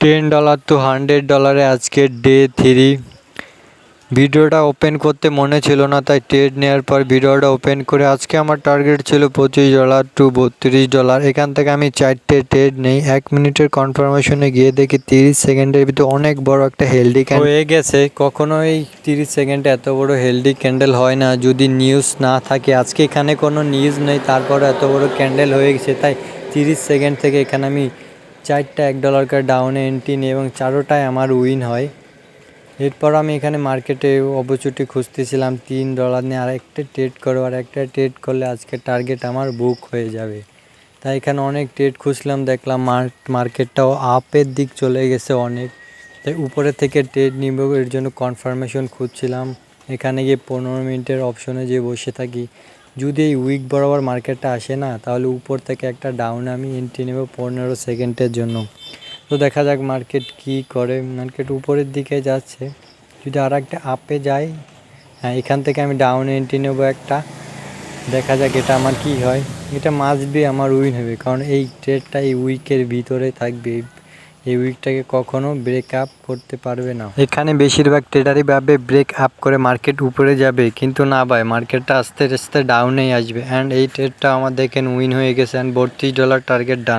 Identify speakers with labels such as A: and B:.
A: $10 to $100 আজকে day 3। ভিডিওটা open করতে মনে ছিল না, তাই ট্রেড নেওয়ার পর ভিডিওটা ওপেন করে আজকে আমার টার্গেট ছিল $25 to $32। এখান থেকে আমি 4টে ট্রেড নেই। 1 মিনিটের কনফার্মেশনে গিয়ে দেখি 30 সেকেন্ডের ভিতরে অনেক বড় একটা হেলদি ক্যান্ডেল হয়ে গেছে। কখনোই 30 সেকেন্ডে এত বড় হেলদি ক্যান্ডেল হয় না যদি নিউজ না থাকে। আজকে এখানে কোনো নিউজ নেই, তারপরে এত বড় ক্যান্ডেল হয়ে গেছে, তাই 30 সেকেন্ড থেকে এখানে আমি 4টা $1 করে ডাউনে এন্ট্রি নিই এবং 4টায় আমার উইন হয়। এরপর আমি এখানে মার্কেটে অপরচুনিটি খুঁজতেছিলাম $3 নিয়ে আরেকটা ট্রেড করবো, আর একটা ট্রেড করলে আজকে টার্গেট আমার বুক হয়ে যাবে। তাই এখানে অনেক ট্রেড খুঁজলাম, দেখলাম মার্কেটটাও আপের দিক চলে গেছে অনেক, তাই উপরে থেকে ট্রেড নিব এর জন্য কনফার্মেশন খুঁজছিলাম। এখানে গিয়ে 15 মিনিটের অপশনে যে বসে থাকি, যদি এই উইক বরাবর মার্কেটটা আসে না, তাহলে উপর থেকে একটা ডাউনে আমি এন্ট্রি নেব 15 সেকেন্ডের জন্য। তো দেখা যাক মার্কেট কি করে। মার্কেট উপরের দিকে যাচ্ছে, যদি আর একটা আপে যায়, হ্যাঁ এখান থেকে আমি ডাউনে এন্ট্রি নেবো একটা। দেখা যাক এটা আমার কি হয়। এটা মাস্ট বি আমার উইন হবে, কারণ এই ট্রেডটা এই উইকের ভিতরে থাকবে। এই উইকটাকে কখনো ব্রেক আপ করতে পারবে না। এখানে বেশিরভাগ ট্রেডারই ভাবে ব্রেক আপ করে মার্কেট উপরে যাবে, কিন্তু না ভাই, মার্কেটটা আস্তে আস্তে ডাউনেই আসবে। অ্যান্ড এই ট্রেডটা আমার দেখেন উইন হয়ে গেছে, অ্যান্ড $32 টার্গেট ডান।